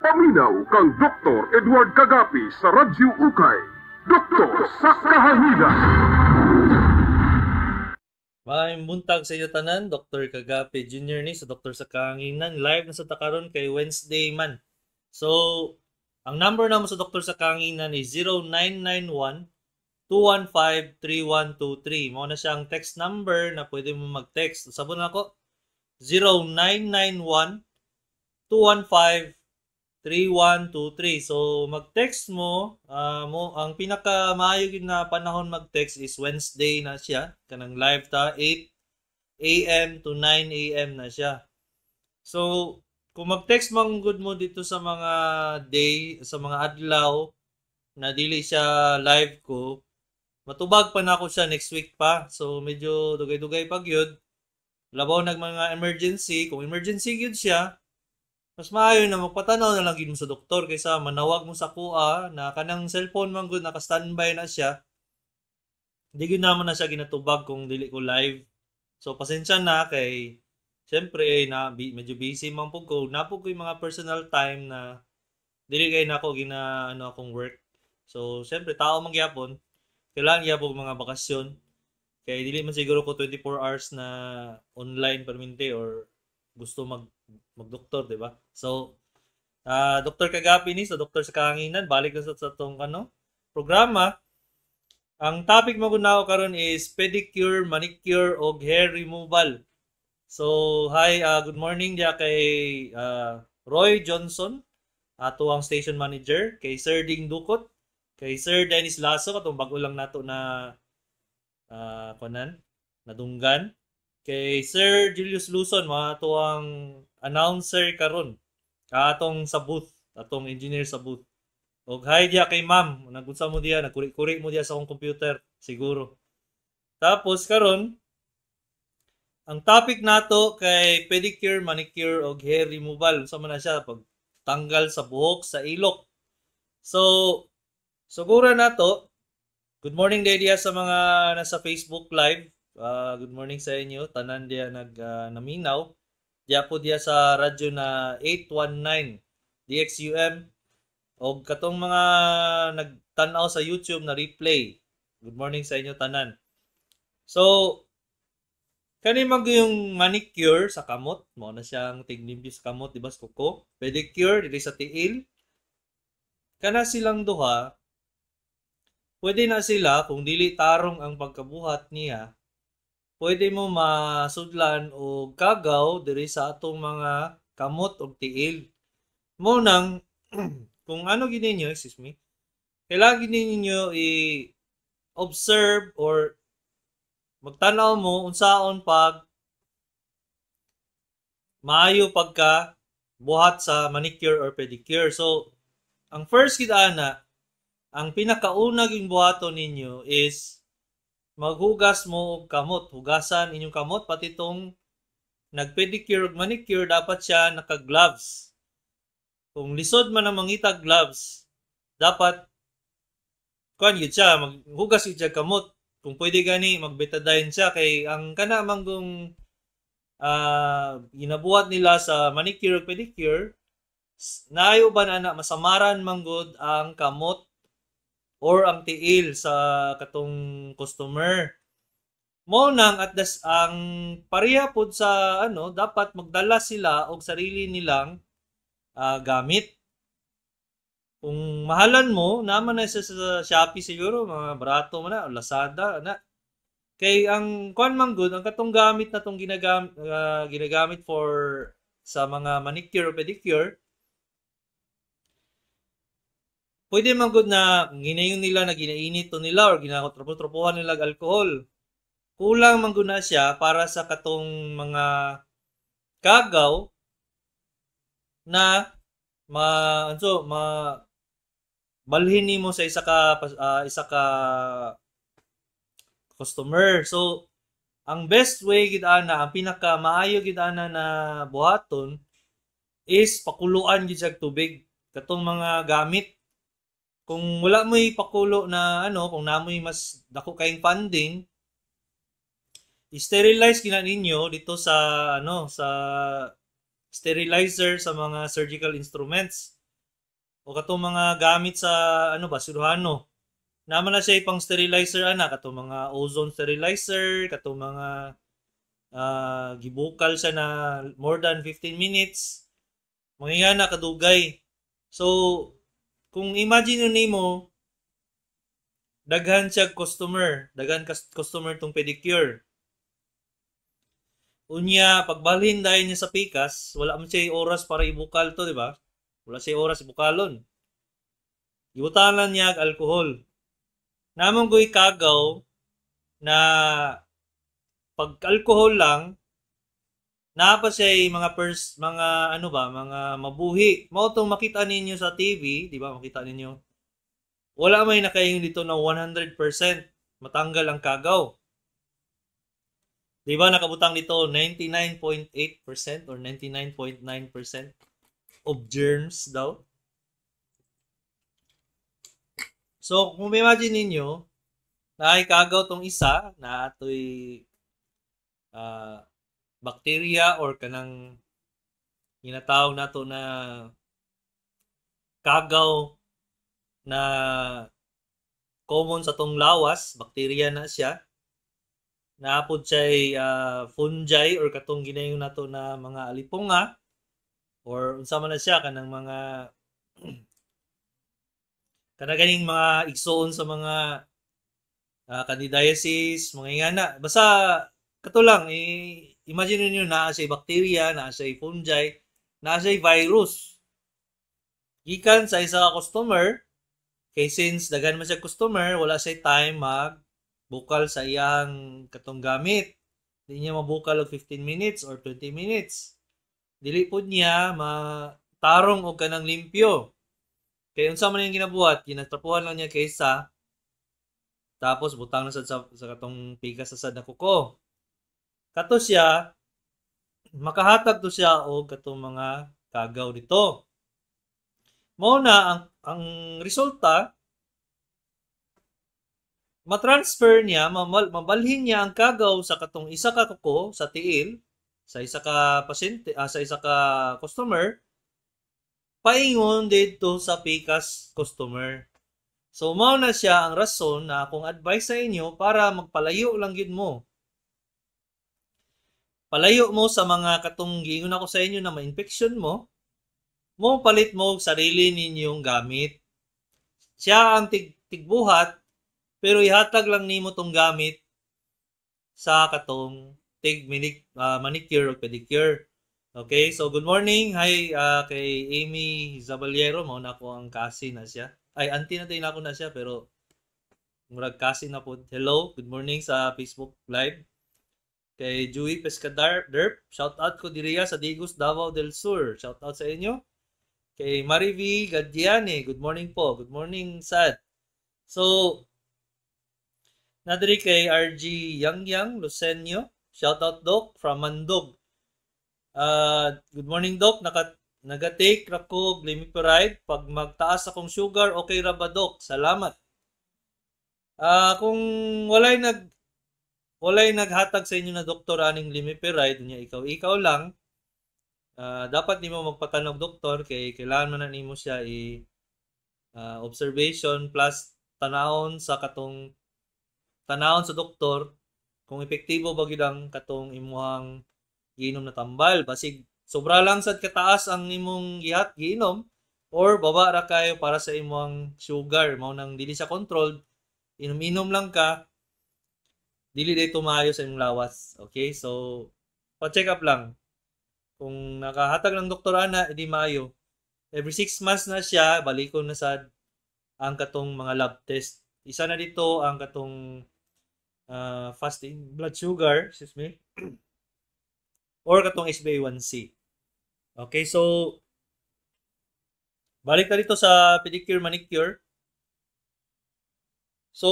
Paminaw kang Dr. Edward Kagapi sa Radyo Ukay. Doktor sa Kahanginan. Maayong buntag sa inyo tanan, Dr. Kagapi Jr. ni sa Dr. sa Kahanginan. Live na sa takaron kay Wednesday man. So, ang number naman sa Dr. sa Kahanginan is 0991-215-3123. Mao na siyang text number na pwede mo mag-text. Sabon ako, 0991-215-3123. So, mag-text mo, ang pinaka-maayo na panahon mag-text is Wednesday na siya. Kanang live ta, 8 a.m. to 9 a.m. na siya. So, kung mag-text mang good mo dito sa mga day, sa mga adlaw, na dili siya live ko, matubag pa na ako siya next week pa. So, medyo dugay-dugay pag yun. Labaw nag mga emergency. Kung emergency yun siya, mas maayo na magpatanaw na lang mo sa doktor kaysa manawag mo sa kuha na kanang cellphone man good naka-standby na siya. Hindi yun naman na siya ginatubag kung dili ko live. So pasensya na kay siyempre na medyo busy man po ko. Napog ko yung mga personal time na dili kay na ako akong work. So siyempre tao man gyapon. Kailangan gyapon mga bakasyon. Kaya dili man siguro ko 24 hours na online permente or gusto magdoktor, di ba? So, Dr. Kagapi ni sa Dr. sa Kahanginan, balik na sa tong programa. Ang topic mo ko karon is pedicure, manicure o hair removal. So, hi, good morning dia kay Roy Johnson, ato ang station manager, kay Sir Ding Dukot, kay Sir Dennis Lasso, katong bago lang nato na nadunggan, kay Sir Julius Luzon, mga tuwang announcer karon, atong sa booth, atong engineer sa booth. O hi dia kay ma'am, nagunsa mo dia, nagkuri-kuri mo dia sa akong computer, siguro. Tapos karon, ang topic nato kay pedicure, manicure o hair removal. Unsa man na siya, pagtanggal sa buhok, sa ilok. So, siguro nato, good morning day dia sa mga nasa Facebook Live. Good morning sa inyo. Tanan dia naminaw. Diya po dia sa radyo na 819 DXUM. O katong mga nagtanaw sa YouTube na replay. Good morning sa inyo tanan. So, kani mag yung manicure sa kamot. Mo na siyang tignimbi sa kamot, diba sa kuko? Pedicure, dili sa tiil. Kana silang duha, pwede na sila, kung dili tarong ang pagkabuhat niya, pwede mo masudlan o kagaw diri sa atong mga kamot o tiil. Mo nang, kung ano gininyo, excuse me, kailangan gininyo i-observe or magtanaw mo unsaon pag maayo pagka buhat sa manicure or pedicure. So, ang first kita ang pinakauna yung buhaton ninyo is maghugas mo og kamot. Hugasan inyong kamot, pati itong nagpedicure ug manicure, dapat siya naka-gloves. Kung lisod man ang mangita gloves, dapat yun siya, maghugas yun siya kamot. Kung pwede gani, magbetadine siya. Kay ang kana manggong ginabuhat nila sa manicure ug pedicure, naayo ba na masamaran manggod ang kamot or ang tiil sa katong customer. Mo nang ang pareha pod sa dapat magdala sila og sarili nilang gamit. Kung mahalan mo, naman na sa Shopee siguro, mga barato mo na, o Lazada, na. Kay ang man good, ang katong gamit na tong ginagamit for sa mga manicure o pedicure, pwede man good na ginayon nila na ginainit to nila or ginatropo-tropohan nila alcohol. Kulang man good na siya para sa katong mga kagaw na balhin nimo sa isa ka customer. So, ang best way gid ang pinaka maayo gid na buhaton is pakuluan gid sa tubig katong mga gamit. Kung wala mo ipakulo na kung namoy mas dako kayong funding, i-sterilize gina ninyo dito sa sa sterilizer sa mga surgical instruments. o katong mga gamit sa ano ba, siruhano. Naman na siya pang sterilizer ana, katong mga ozone sterilizer, katong mga gibukal siya na more than 15 minutes. Mga na kadugay. So, kung imagine nimo daghan siya customer tong pedicure. Unya, pagbalhin dahil niya sa pikas, wala man siya oras para ibukal to, di ba? Wala siya oras ibukalon. Ibutalan niya ang alcohol. Namang ko'y kagaw na pag alcohol lang, napa siya mga ano ba, mga mabuhi. Mao tong makita ninyo sa TV, di ba? Makita ninyo. Wala may nakaing dito na 100% matanggal ang kagaw. Di ba nakabutang dito 99.8% or 99.9% of germs daw. So, kung imagine ninyo, na ay kagaw tong isa na ato'y bacteria or kanang ginatawag nato na kagaw na common sa tong lawas, bacteria na siya. Naapod siya'y fungi or katong ginayon nato na mga alipunga or unsa man na siya kanang mga kanaganing mga igsoon sa mga candidiasis, mga ingana. Basta kato lang, imagine niyo na siya bacteria, na siya fungi, na siya virus. Gikan sa isa ka customer, kay since daghan man siya customer, wala siya time magbukal sa iyang katong gamit. Hindi niya mabukal og 15 minutes or 20 minutes. Dili pod niya matarong og kanang limpyo. Kaya unsa man yung ginabuhat, ginatrapuhan lang niya kaysa tapos butang na sa katong pikas sa sad na kuko. Kato siya, makahatag to siya og katong mga kagaw dito. Mao na ang resulta, matransfer niya, mabalhin niya ang kagaw sa katong isa ka kuko sa tiil, sa isa ka pasyente, sa isa ka customer, paingon dito sa pikas customer. So, mao na siya ang rason na akong advice sa inyo para magpalayo lang gid mo. Palayo mo sa mga katong giingon ako sa inyo na ma-infection mo palit mo sarili ninyong gamit. Siya ang tigbuhat, pero ihatag lang nimo tong gamit sa katong manicure o pedicure. Okay, so good morning. Hi kay Amy Zabaliero, mao na ko ang kasi na siya. Ay, auntie na tayo na ako na siya, pero murag kasi na po. Hello, good morning sa Facebook Live. Kay Joey Pescadar, Derp, shout out ko diriya sa Digos, Davao del Sur. Shout out sa inyo. Kay Marivi Gadiane, good morning po. Good morning, Sad. So, nadiri kay RG Yang Lucenio. Shout out, Doc, from Mandog. Good morning, Doc. Nagatake ra ko glimepiride. Pag magtaas akong sugar, okay ra ba, Doc? Salamat. Kung walay naghatag sa inyo na doktor aning glimepiride, nya ikaw lang, dapat nimo magpatanog doktor kay kailangan man na nimo siya observation plus tanawon sa doktor kung epektibo ba gid ang katong imuhang giinom na tambal. Basig sobra lang sad kataas ang imong giinom or baba ra kayo para sa imong sugar, mao nang dili sa controlled, inom lang ka, dili dito maayo sa imong lawas. Okay, so pa-check up lang. Kung nakahatag ng doktor ana, edi maayo. Every 6 months na siya, balikon na sad ang katong mga lab test. Isa na dito ang katong fasting blood sugar, excuse me, or katong HbA1c. Okay, so balik na dito sa pedicure manicure. So,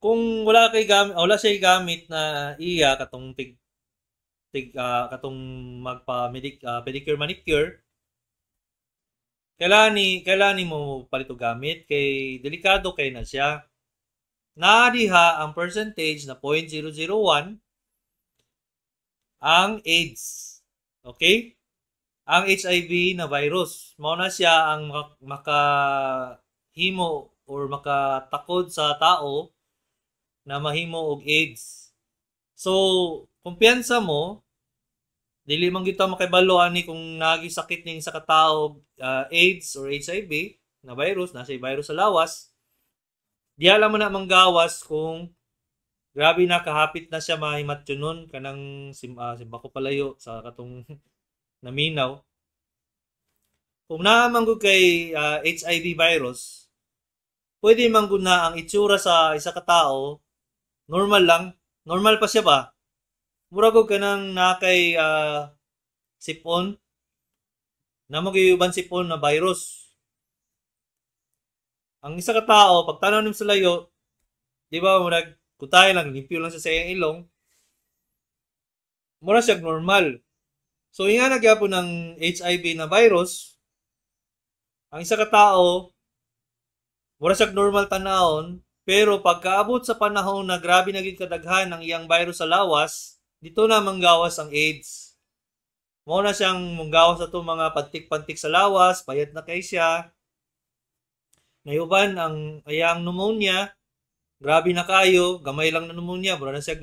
kung wala siya gamit na iya katong katong pedicure manicure, kailangan mo palito gamit kay delikado kay na siya. Naadiha ang percentage na 0.001 ang AIDS. Okay? ang HIV na virus. Mao na siya ang makahimo or makatakod sa tao na mahimo og AIDS. So, kumpiyansa mo, dili man kita makibalo ani kung nagisakit ning sa katao AIDS or HIV na virus, nasa virus sa lawas. Diya lang mo na manggawas kung grabe na kahapit na siya mahimatyonon kanang simbako palayo sa katong naminaw. Kung naamang ko kay HIV virus, pwede manggod na ang itsura sa isa ka tao, normal lang, normal pa siya ba? Murag og kanang nakay sipon, namagayuban sipon na virus. Ang isa ka tao, pag tanaw nim sa layo, di ba murag kutay lang, limpyo lang sa iyang ilong, mura siya normal. So, yung nga nagyapon ng HIV na virus, ang isa ka tao, mura siya normal tanahon, pero pagkaabot sa panahon na grabe naging kadaghan ng iyang virus sa lawas, dito na manggawas ang AIDS. Mao na siyang manggawas sa itong mga pantik-pantik sa lawas, payat na kay siya. Nayuban ang ayang pneumonia, grabe na kayo, gamay lang na pneumonia, mura na siya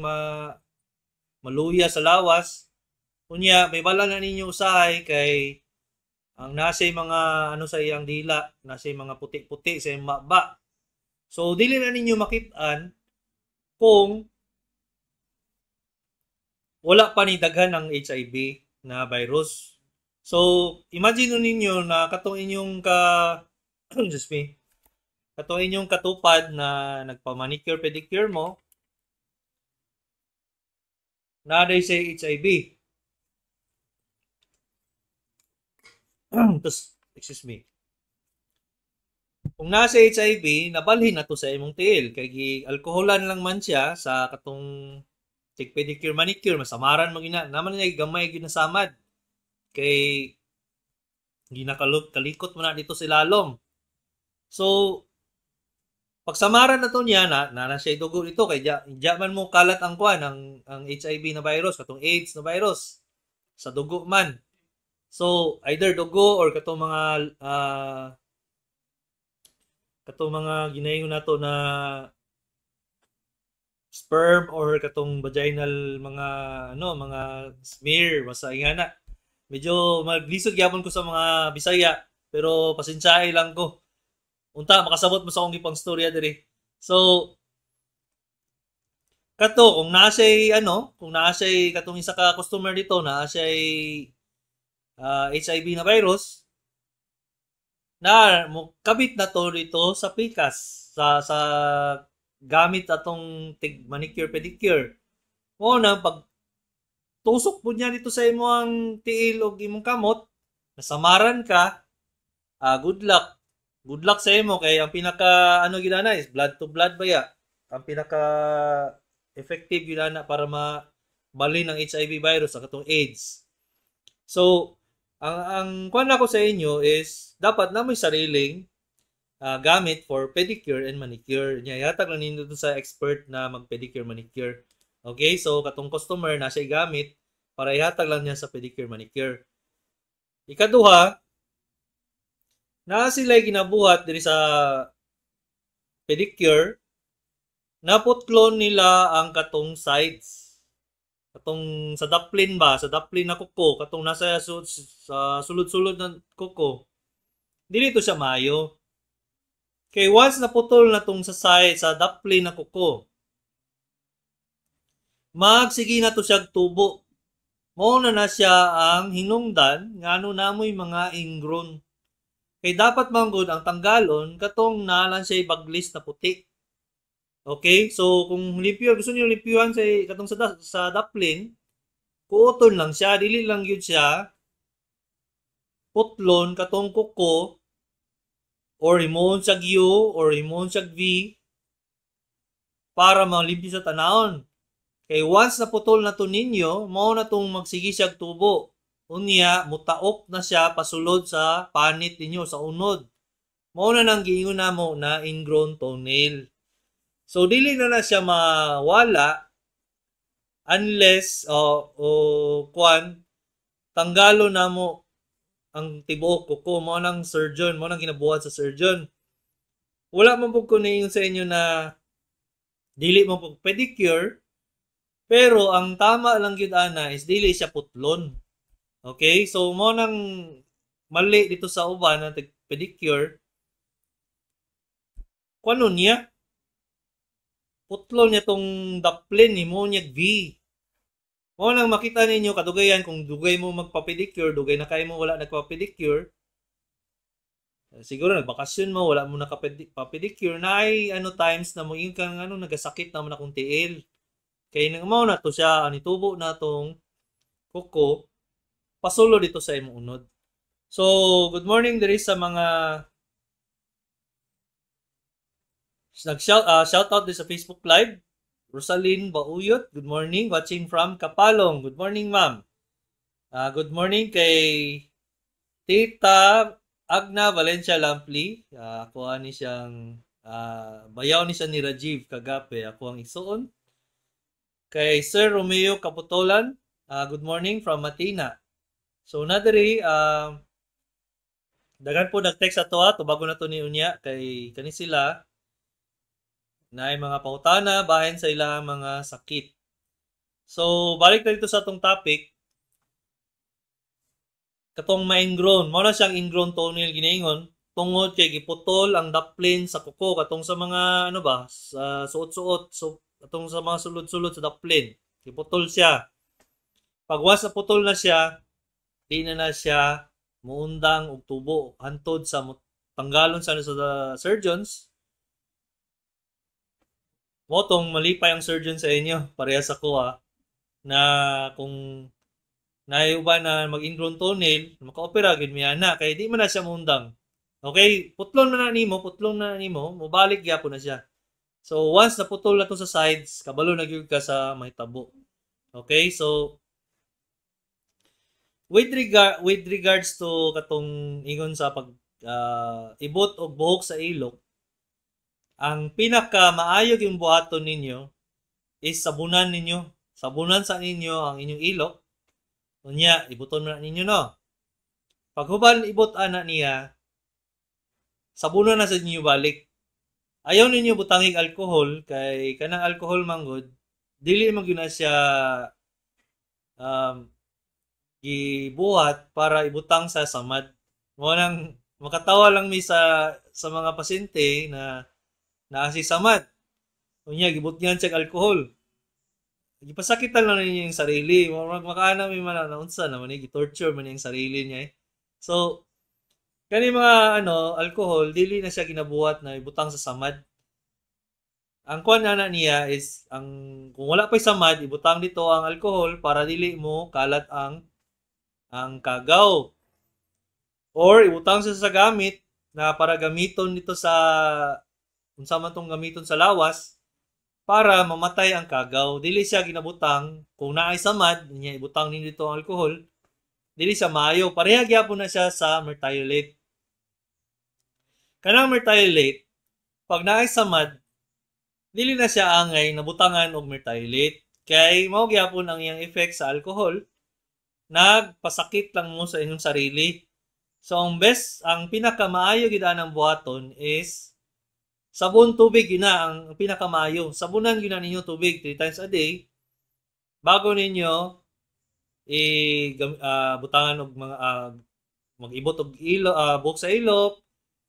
maluya sa lawas. Unya, may bala na ninyo usahay kay ang nasay mga ano sa iyang dila, nasay mga puti-puti sa iyang maba. So, dili na ninyo makitaan kung wala pa ni daghan ang HIV na virus. So, imagine ninyo na katong inyong just me, katong inyong katupad na nagpa-manicure pedicure mo, naaday sa HIV. Excuse me. Kung nasa HIV, nabalhin na to sa imong tiil. Kay alkoholan lang man siya sa katong pedicure manicure, masamaran mo gina. Naman niya gamay ginasamad. Kay kalikot mo na dito si lalom. So, pagsamaran na to niya na siya dugo dito kay diya man mo kalat ang kuan ang HIV na virus, katong AIDS na virus sa dugo man. So, either dugo or katong mga ginayon nato na sperm or katong vaginal mga smear basta ingana. Medyo maglisod gyapon ko sa mga Bisaya pero pasensyahay lang ko. Unta makasabot mo sa akong gipang storya diri. So, kung nasay katong isa ka customer dito na nasay HIV na virus, na kabit na to dito sa pikas sa gamit atong manicure pedicure. Mo na pag tusok po niya dito sa imong tiil og imong kamot, nasamaran ka, good luck. Good luck sa imo kay ang pinaka gidana is blood to blood ba ya? Ang pinaka effective gidana para mabalhin ang HIV virus sa katong AIDS. So, ang kuan ako sa inyo is dapat na may sariling gamit for pedicure and manicure. Yatag lang ninyo sa expert na mag-pedicure manicure. Okay? So, katong customer na siya gamit para ihatag lang niya sa pedicure manicure. Ikaduha, na sila ginabuhat diri sa pedicure, naputlon nila ang katong sides. Katong sa daplin na kuko, katong nasa sa sulod-sulod ng kuko, dili to siya maayo. Kay once naputol na tong sa side, sa daplin na kuko, magsige na to siya tubo. Mao na siya ang hinungdan ngano namoy mga ingrown. Kay dapat manggod ang tanggalon katong nalan siya baglis na puti. Okay? So, kung gusto niyo limpyuhan sa katong sa daplin, kuoton lang siya, dili lang yun siya putlon katong kuko or himon siya U or himon siya V para malimpyo sa tanahon. Kay once na putol na to ninyo, mao na tong magsigi siya tubo. Unya, mutaok na siya pasulod sa panit ninyo, sa unod. Mao na nang giingon namo na ingrown toenail. So, dili na siya mawala unless, tanggalon na mo ang tibuok kuko mo nang surgeon, mo nang ginabuhat sa surgeon. Wala man pud ko niingon sa inyo na dili mo pud pedicure, pero ang tama lang gyud ana is dili siya putlon. Okay? So mo nang mali dito sa uban na pedicure, kuno niya putlon niya tong daplin ni mo niya V. Mo nang makita ninyo kadugayan kung dugay mo magpa-pedicure, dugay na kay mo wala nagpa-pedicure. Siguro nagbakasyon mo, wala mo nakapa-pedicure na ay ano times na mo yung kang ano nagasakit na mo na kung tiil. Kay nang mao na to siya ani tubo na tong kuko pasulo dito sa imong unod. So, good morning diri sa mga shout out din sa Facebook Live. Rosaline Bauyot, good morning. Watching from Kapalong. Good morning, ma'am. Good morning kay Tita Agna Valencia Lampli. Ako ani siyang bayaw ni siya ni Rajiv kagabi. Ako ang isuon. Kay Sir Romeo Kaputolan, good morning from Matina. So nadiri dagan po nag-text ato bago na to ni unya kay kani sila na ay mga pautana bahin sa ilang mga sakit. So, balik na dito sa atong topic. Katong ma-ingrown. Mao na siyang ingrown toenail ginaingon. Tungod kay giputol ang daplin sa kuko. Katong sa mga, ano ba, sa suot-suot. So, katong sa mga sulod-sulod sa daplin. Giputol siya. Pag once na putol na siya, di na siya muundang og tubo. Hantod sa tanggalon sa surgeons. Motong malipay ang surgeon sa inyo, parehas ako na kung naiuba na mag-ingrown toenail, maka-opera gid miya na kay di man na siya muundang. Okay, putlon na nimo, mobalik gyapon na siya. So once naputol na to sa sides, kabalo na gyud ka sa may tabo. Okay, so with regards to katong ingon sa pag ibot og buhok sa ilok, ang pinaka maayog yung buhaton ninyo is sabunan ninyo. Sabunan sa ninyo ang inyong ilok. Unya, ibuton na ninyo no. Pag huban ibot ana niya, sabunan na sa inyo balik. Ayaw ninyo butangig alcohol kay kanang alcohol manggod dili man gyud na siya gibuhat para ibutang sa samad. Mo nang makatawa lang mi sa mga pasyente na si samad. Unya gibutyan siya alcohol. Gipasakitan lang niya yung sarili. Makaana may naunsa naman gi-torture man yung sarili niya. So kani mga alcohol dili na siya ginabuhat na ibutang sa samad. Ang kuan na niya is kung wala pa'y samad ibutang dito ang alcohol para dili mo kalat ang kagaw. Or ibutang siya sa gamit na para gamiton dito sa unsa man tong gamiton sa lawas para mamatay ang kagaw. Dili siya ginabutang kung naay samad niya ibutang din dito ang alcohol. Dili siya maayo. Pareha gyapon na siya sa mertiolate. Kanang mertiolate, pag naay samad, dili na siya angay nabutangan og mertiolate. Kay mao gyapon ang iyang effect sa alcohol. Nagpasakit lang mo sa inyong sarili. So ang pinakamaayo gid anang buhaton is sabon tubig yun na ang pinakamaayo. Sabunan yun na ninyo tubig 3 times a day bago ninyo butangan og mga mag-ibot og buhok sa ilok,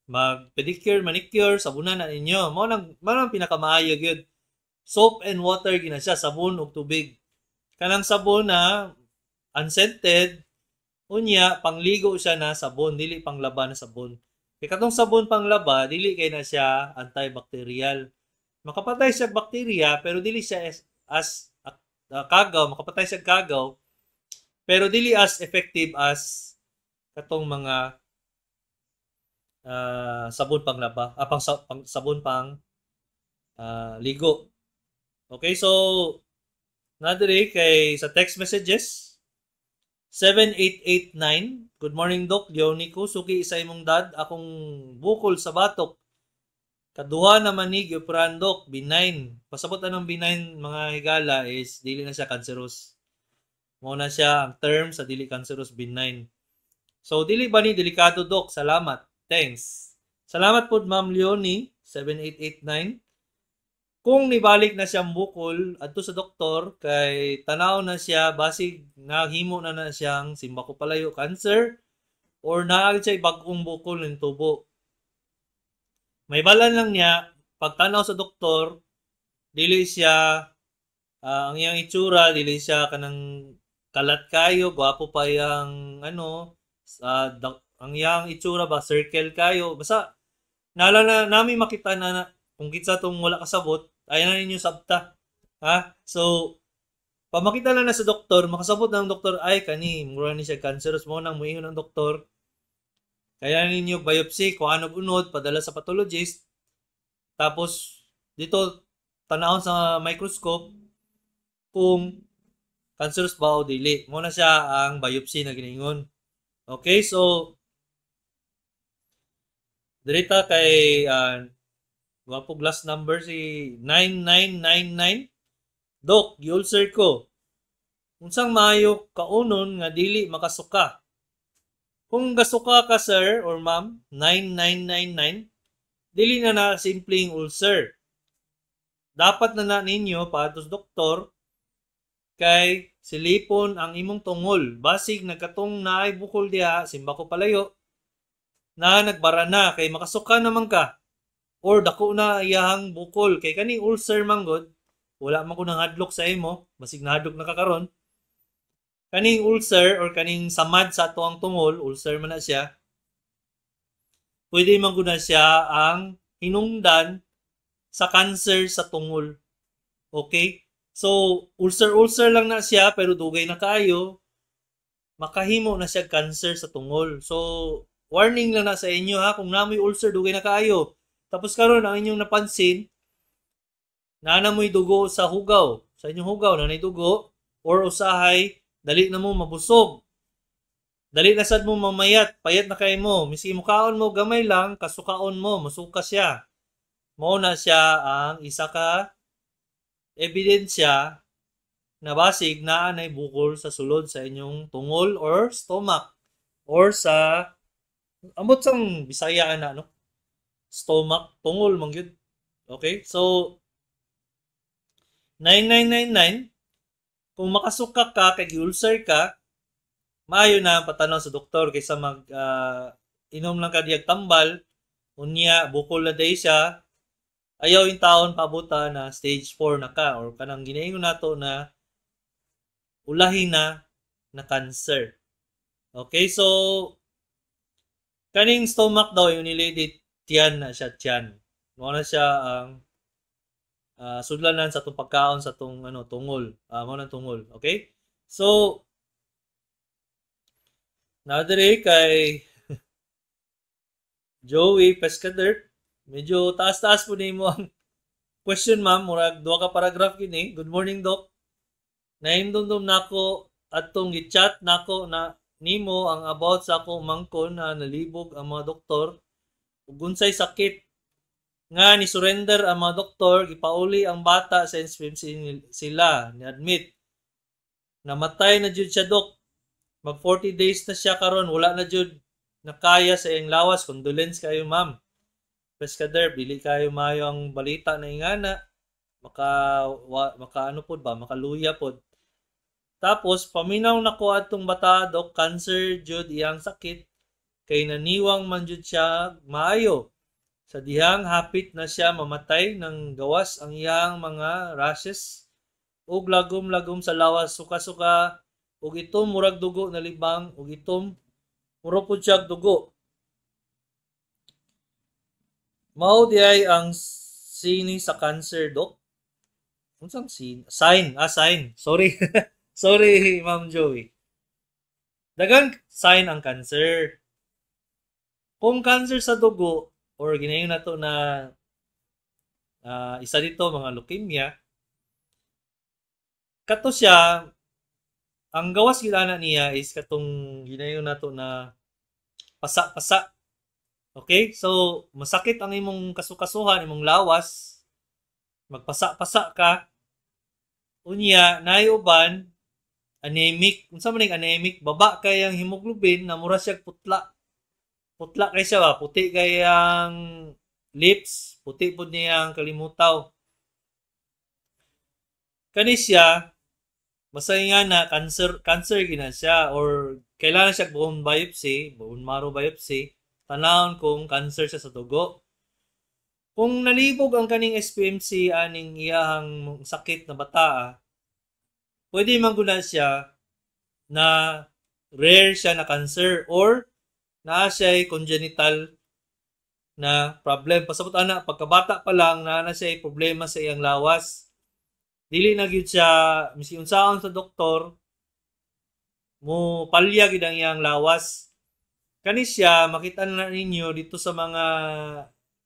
mag-pedicure, manicure, sabunan na ninyo. Mao nang pinakamaayo gyud. Soap and water gina siya, sabon ug tubig. Kanang sabon na unscented, unya pangligo siya na sabon, dili panglaba na sabon. Kaya katong sabon panglaba, dili kay na siya antibacterial. Makapatay siya bakterya, pero dili siya as kagaw, makapatay siya kagaw, pero dili as effective as katong mga sabon panglaba, sabon pang ligo. Okay, so nadiri kay sa text messages 7889. Good morning, Doc. Diony ko. Suki isa imong dad. Akong bukol sa batok. Kaduha na manig operan, Doc. Benign. Pasabot anong benign mga higala is dili na siya cancerous. Mo na siya ang term sa dili cancerous benign. So dili ba ni delikado Dok? Salamat. Thanks. Salamat po Ma'am Leonie 7889. Kung nibalik na siyang bukol adto sa doktor kay tanaw na siya basig naghimo na siyang simbako palayo cancer or naagid siya bag-ong bukol ng tubo. May balan lang niya pagtanaw sa doktor dili siya ang iyang itsura dili siya kanang kalat kayo, gwapo pa yang ang iyang itsura ba circle kayo. Basta naalala nami makita na kung kitsa tong wala kasabot, ayan na ninyo sabta. Ha? So, pamakita lang na sa doktor, makasabot ng doktor, ay kani, mura ni siya cancerous mo nang muingon ng doktor. Kaya ninyo biopsy, kung ano unod, padala sa pathologist. Tapos, dito, tanawon sa microscope, kung cancerous ba o dili. Muna siya ang biopsy na giningon. Okay, so, dirita kay wapo glass number si 9999. Dok, gi-ulcer ko. Unsang maayo kaunon nga dili makasuka. Kung gasuka ka sir or ma'am, 9999, dili na simpleng ulcer. Dapat na ninyo paadto sa doktor kay silipon ang imong tungol. Basig nagkatong naay bukol diha, simbako palayo, na nagbara na kay makasuka naman ka. Or dako na iyahang bukol kay kaning ulcer manggod, wala man ko nang hadlok sa imo, basig nahadlok na kakaron. Kaning ulcer or kaning samad sa ato ang tungol, ulcer man na siya. Pwede man guna siya ang hinungdan sa cancer sa tungol. Okay? So, ulcer lang na siya pero dugay na kayo, makahimo na siya cancer sa tungol. So, warning lang na sa inyo ha, kung namoy ulcer, dugay na kayo. Tapos karon ang inyong napansin, namoy dugo sa hugaw, sa inyong hugaw, nanay dugo, or usahay, dali na mo mabusog. Dali na sad mo mamayat, payat na kay mo. Miski mukaon mo gamay lang, kasukaon mo, masuka siya. Mao na siya ang isa ka ebidensya na basig na anay bukol sa sulod sa inyong tungol or stomach or sa amot sang Bisaya na no, stomach, tungol man gyud. Okay, so 9999, kung makasuka ka kay ulcer ka, maayo na patanaw sa doktor kaysa mag inom lang ka diyag tambal unya bukol na day siya. Ayaw yung taon pabuta na stage 4 na ka or kanang ginaingon nato na ulahin na cancer. Okay, so kaning stomach daw yung nilady tiyan na siya tiyan. Mo na siya ang sudlanan sa tong pagkaon sa tong tungol. Mo na tungol. Okay? So nadiri kay Joey Pescader, medyo taas-taas po nimo ang question ma'am, murag duha ka paragraph kini. Good morning Doc. Nahindumdum nako atong gi-chat nako na nimo ang about sa akong mangkon na nalibog ang mga doktor ug unsay sakit nga ni surrender ang mga doktor, gipauli ang bata sa sila ni admit. Namatay na jud siya Doc. Mag 40 days na siya karon, wala na jud nakaya sa iyang lawas. Condolence kayo ma'am. Pescader, dili kayo mayo ang balita na ingana, maka ano pod ba, makaluya pod. Tapos paminaw nako atong bata Doc, cancer jud iyang sakit kay naniwang man jud siya maayo. Sa dihang hapit na siya mamatay nang gawas ang iyang mga rashes ug lagom-lagom sa lawas, suka-suka ug itom murag dugo na libang ug itom mura pod siya dugo. Mao diay ang sini sa cancer Doc. Unsang sign? Sign. Sorry. Sorry, Ma'am Joey. Dagang sign ang cancer. Kung cancer sa dugo or ginayon nato na isa dito mga leukemia, kato siya ang gawas gilana niya is katong ginayon nato na pasa-pasa. Okay? So, masakit ang imong kasukasuhan, imong lawas. Magpasa-pasa ka. Unya, naay uban, anemic. Unsa man ning anemic? Baba kay ang hemoglobin na mura siya putla. Putla kay siya ba? Puti kay ang lips, puti pud niya ang kalimutaw. Kani siya basta nga na cancer gina siya or kailangan siya bone biopsy, bone marrow biopsy, tanawon kung cancer siya sa dugo. Kung nalibog ang kaning SPMC aning iyahang sakit na bata, pwede mangguna siya na rare siya na cancer or naa siya congenital na problem. Pasabot ana pagkabata pa lang na siya problema sa iyang lawas. Dili na gyud siya miski unsaon sa doktor mo palya gid ang iyang lawas. Kani siya makita na ninyo dito sa mga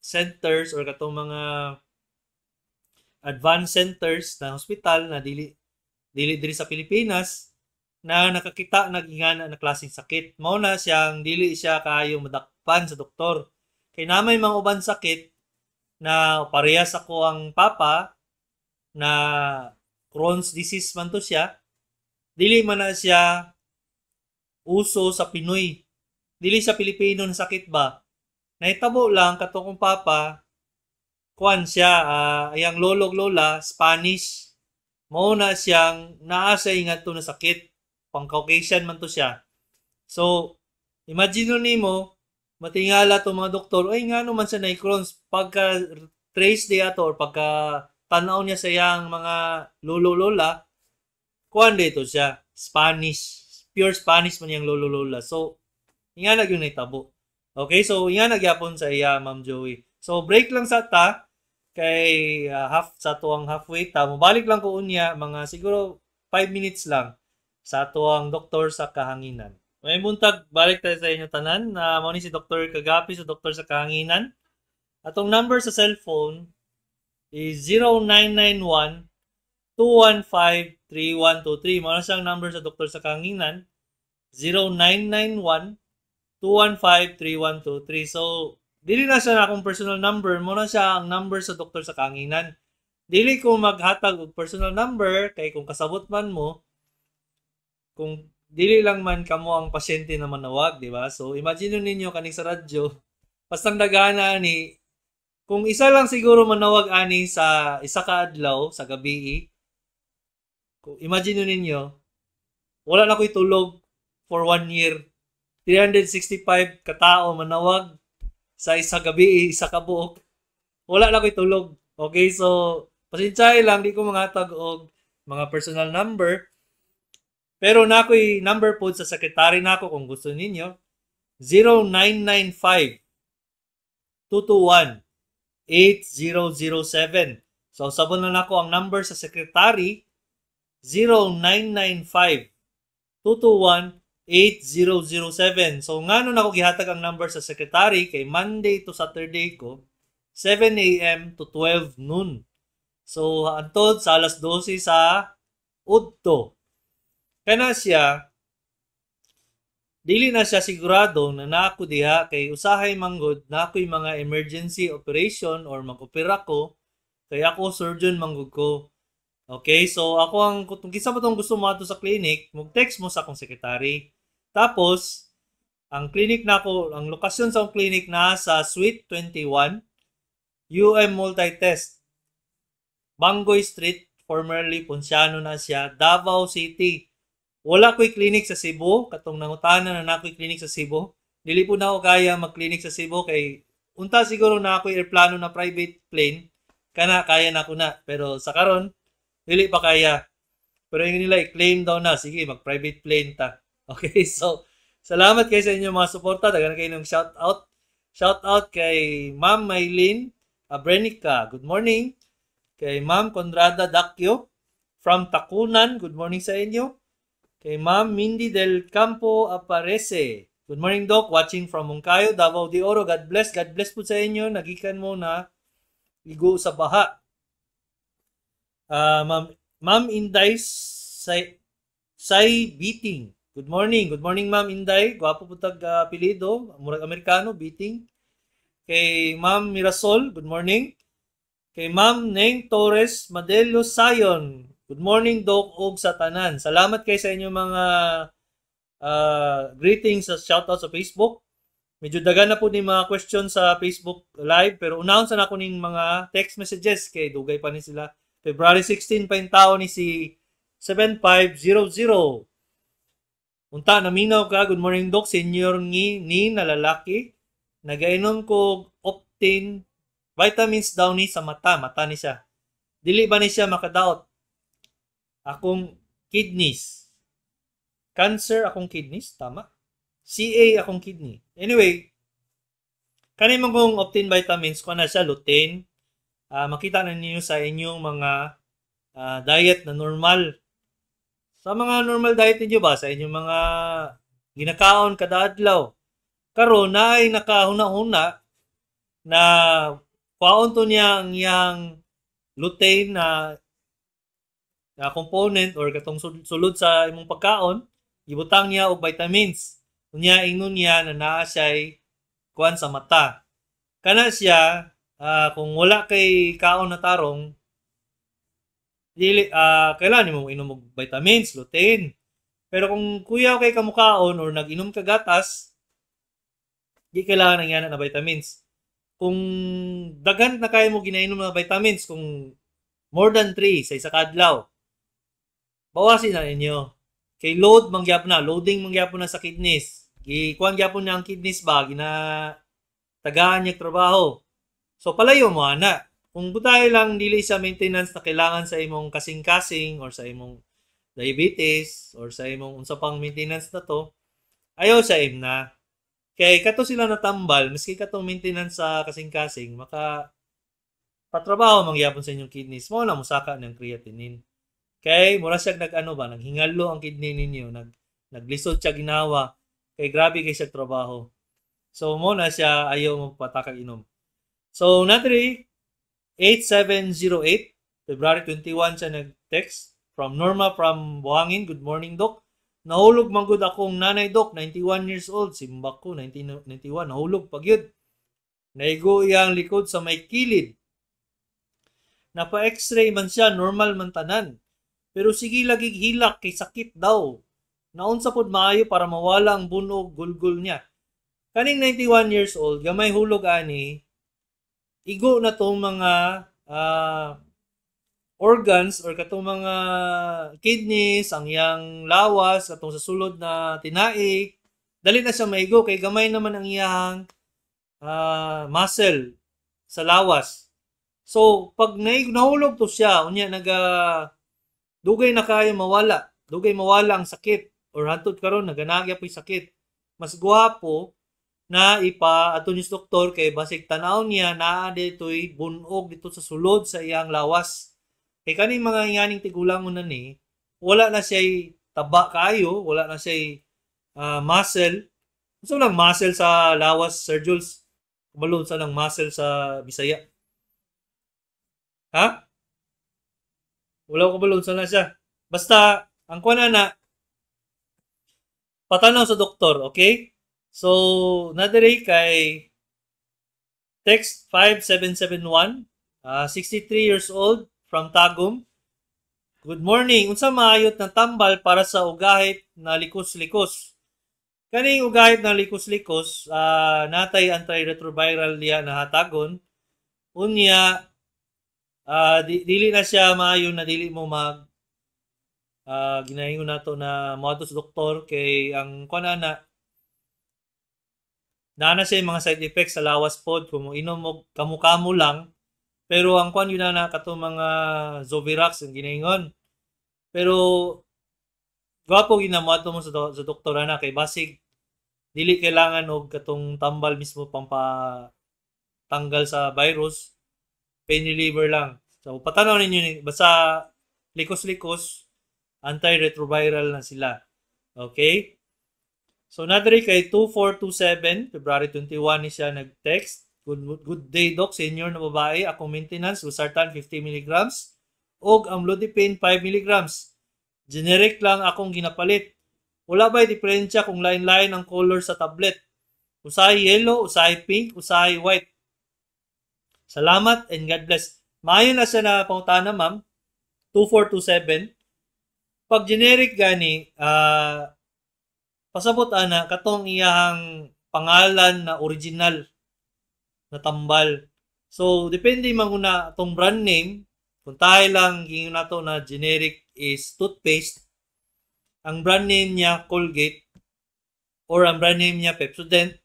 centers or katong mga advanced centers na hospital na dili diri sa Pilipinas na nakakita nagingana na klaseng sakit. Mao na siyang dili siya kaayo madakpan sa doktor. Kay namay mga uban sakit na parehas ako ang papa na Crohn's disease man to siya, dili man na siya uso sa Pinoy. Dili sa Pilipino na sakit ba? Nahitabo lang katong papa, kuan siya, ayang lolog lola, Spanish. Mao na siyang naa sa ingadto na sakit. Pang Caucasian man to siya. So, imagine nimo, matingala to mga doktor, ay nga naman siya na Crohn's. Pagka trace day ato or pagka tanaw niya sa iyang mga lolo-lola, kuan dito siya, Spanish. Pure Spanish man yung lolo-lola. So, nga yung naitabo. Okay, so nga nagyapon sa iya, Ma'am Joey. So, break lang sa ta, kay sa tuwang halfway ta. Mabalik lang ko unya, mga siguro 5 minutes lang sa tuwang doktor sa kahanginan. May buntag, balik tayo sa inyo tanan, na mo ni si Dr. Kagapi sa doktor sa kahanginan. Atong number sa cellphone is 0991-215-3123. Muna siyang number sa doktor sa kahanginan. 0991-215-3123. So, dili na siya na akong personal number. Muna siya ang number sa doktor sa kahanginan. Dili ko maghatag og personal number kay kung kasabot man mo, kung dili lang man kamo ang pasyente na manawag, di ba? So, imagine ninyo kaning sa radyo, pastang dagana ni kung isa lang siguro manawag ani sa isa ka adlaw sa gabi, kung imagine ninyo, wala na ko'y tulog for 1 year. 365 katao manawag sa isa gabi, isa ka buok. Wala na ko'y tulog. Okay, so pasensyahe lang, di ko mangatag og mga personal number. Pero na ko'y number po sa sekretary nako kung gusto ninyo. 0995 221 8007. So, sabon na nako ang number sa secretary, 0995-221-8007. So, nga nun ako gihatag ang number sa secretary kay Monday to Saturday ko, 7 a.m. to 12 noon. So, antod sa alas 12 sa udto. Kana siya, dili na siya sigurado na naako diha kay usahay manggod na ako'y mga emergency operation or mag-opera ko kay ako surgeon manggod ko. Okay, so ako ang kung kisa mo tong gusto mo ato sa clinic, mag-text mo sa akong secretary. Tapos ang clinic nako, ang lokasyon sa akong clinic na sa Suite 21, UM Multitest, Bangoy Street, formerly Ponciano na siya, Davao City. Wala ko'y clinic sa Cebu, katong nangutana na ko'y clinic sa Cebu. Dili po na ako kaya mag-clinic sa Cebu kay unta siguro na ako'y airplano na private plane, kana kaya na ako na. Pero sa karon dili pa kaya. Pero yung nila i-claim daw na, sige mag-private plane ta. Okay, so salamat kayo sa inyo mga suporta. Dagan kayo ng shout out. Shout out kay Ma'am Maylin Abrenica. Good morning. Kay Ma'am Conrada Dakyo from Takunan. Good morning sa inyo. Kay Ma'am Mindy Del Campo Aparece. Good morning, Doc. Watching from Moncayo, Davao de Oro. God bless. God bless po sa inyo. Nagikan mo na igo sa baha. Ma'am Inday Say Beating. Good morning. Good morning, Ma'am Inday. Gwapo po tag apelido. Murag Amerikano, Beating. Kay Ma'am Mirasol. Good morning. Kay Ma'am Neng Torres Madelo Sayon. Good morning, Doc, og sa tanan. Salamat kay sa inyong mga greetings sa shoutout sa Facebook. Medyo dagan na po ni mga questions sa Facebook Live, pero unahon sa ako ning mga text messages kay dugay pa ni sila. February 16 pa yung tao ni si 7500. Unta, naminaw ka. Good morning, Doc. Senior ni na lalaki. Nagainom ko Optin vitamins daw ni sa mata. Mata ni siya. Dili ba ni siya makadaot? Akong kidneys. Cancer akong kidneys. Tama? CA akong kidney. Anyway, kanay mong Optin vitamins, kung na siya, lutein. Makita na ninyo sa inyong mga diet na normal. Sa mga normal diet ninyo ba? Sa inyong mga ginakaon kada adlaw. Karon na ay nakahuna-huna na paon to niya ang iyang lutein na component or katong sulod sa imong pagkaon, ibutang niya og vitamins. Unya ingon niya na naa siya'y kuan sa mata. Kana siya, kung wala kay kaon na tarong, dili, kailangan mo inom og vitamins, lutein. Pero kung kuyaw kay kamukaon or nag-inom ka gatas, di kailangan ng yan na vitamins. Kung daghan na kaya mo ginainom na vitamins, kung more than 3 sa isa kadlaw, bawasin na ninyo. Kay loading mangyapon na sa kidneys. Gikuan gyapon niya ang kidneys ba, tagaan niya trabaho. So palayo mo ana. Kung butay lang dili sa maintenance na kailangan sa imong kasing-kasing or sa imong diabetes or sa imong unsa pang maintenance na to, ayaw sa na. Kay kato sila natambal, miski katong maintenance sa kasing-kasing, maka patrabaho mangyapon sa inyong kidneys mo na musaka ng creatinine. Kay mura siya naghingalo ang kidney ninyo, naglisod siya ginawa. Kay grabe kay siya trabaho. So mo na siya ayaw mo patakag inom. So natri 8708 February 21 siya nag-text from Norma from Buhangin. Good morning, Doc. Nahulog man gud akong nanay, Doc, 91 years old. Simbak ko 1991 nahulog pagyud. Naigo iyang likod sa may kilid. Napa-x-ray man siya, normal man tanan. Pero sige lagi hilak kay sakit daw. Naunsa pod maayo para mawala ang bunog gulgul niya. Kaning 91 years old, gamay hulog ani, igo na tong mga organs or katong mga kidneys, ang iyang lawas, katong sa sulod na tinai, dali na siya maigo kay gamay naman ang iyang muscle sa lawas. So, pag nahulog to siya, unya dugay na kayo mawala. Dugay mawala ang sakit. Or hantod karon naganagya po'y sakit. Mas gwapo na ato ni doktor kay basig tanaw niya naa dito'y bunog dito sa sulod sa iyang lawas. Kay kaning mga inganing tigulangon na ni, wala na siya'y taba kayo, wala na siya'y muscle. Gusto lang muscle sa lawas, Sir Jules. Kumalun sa lang muscle sa Bisaya. Ha? Wala ko balon sa na siya. Basta, ang kuha na, patanaw sa doktor, okay? So, nadiri kay text 5771, 63 years old, from Tagum. Good morning. Unsa maayot ng tambal para sa ugahit na likos-likos? Kaning ugahit na likos-likos, natay antiretroviral diya na hatagon. Unya, dili na siya maayo na dili mo ginahingon nato na moadto sa doktor kay ang kuan na siya yung mga side effects sa lawas pod kung inom mo kamukamo lang, pero ang kuan yun na kato mga Zovirax ang ginahingon. Pero gwapo ginamoadto mo sa doktor na kay basig dili kailangan og katong tambal mismo tanggal sa virus, pain reliever lang. So patanaw ninyo basta likos-likos, antiretroviral na sila. Okay? So, nadiri kay 2427, February 21 ni siya nag-text. Good day, Doc. Senior na babae. Akong maintenance, Losartan 50 mg. Og amlodipine 5 mg. Generic lang akong ginapalit. Wala ba'y diferensya kung line-line ang color sa tablet? Usahay yellow, usahay pink, usahay white. Salamat and God bless. Maayo na siya na pangutana, ma'am. 2427. Pag generic gani, pasabot ana katong iyang pangalan na original na tambal. So depende man una atong brand name. Kung tayo lang gingon nato na generic is toothpaste, ang brand name niya Colgate or ang brand name niya Pepsodent,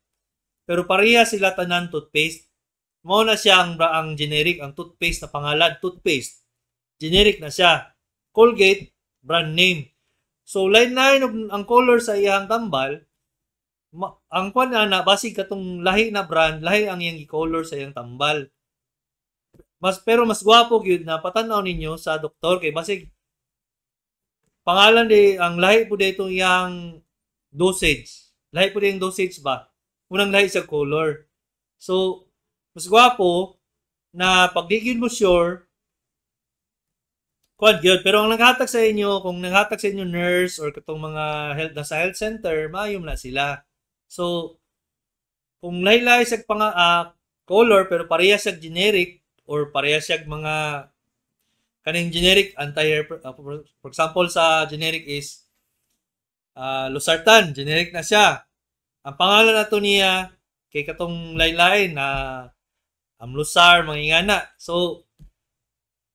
pero pareha sila tanan toothpaste. Mao na siya ang generic, ang toothpaste na pangalan, toothpaste. Generic na siya. Colgate, brand name. So, line-line ang color sa iyang tambal, ang kwan na, basig katong lahi na brand, lahi ang iyang color sa iyang tambal. Pero mas gwapo gyud na patanaw ninyo sa doktor kay basig pangalan di ang lahi po dito iyang dosage. Lahi po yung dosage ba? Unang lahi sa color. So, mas gwapo na pag di gyud mo sure, kwan gyud. Pero ang naghatag sa inyo, kung naghatag sa inyo nurse or katong mga sa health center, maayom na sila. So, kung lahi-lahi sa color pero pareha sa generic or pareha siya mga kaning generic for example sa generic is Losartan, generic na siya. Ang pangalan nato niya kay katong lain-lain na Amlosar, mga ingana. So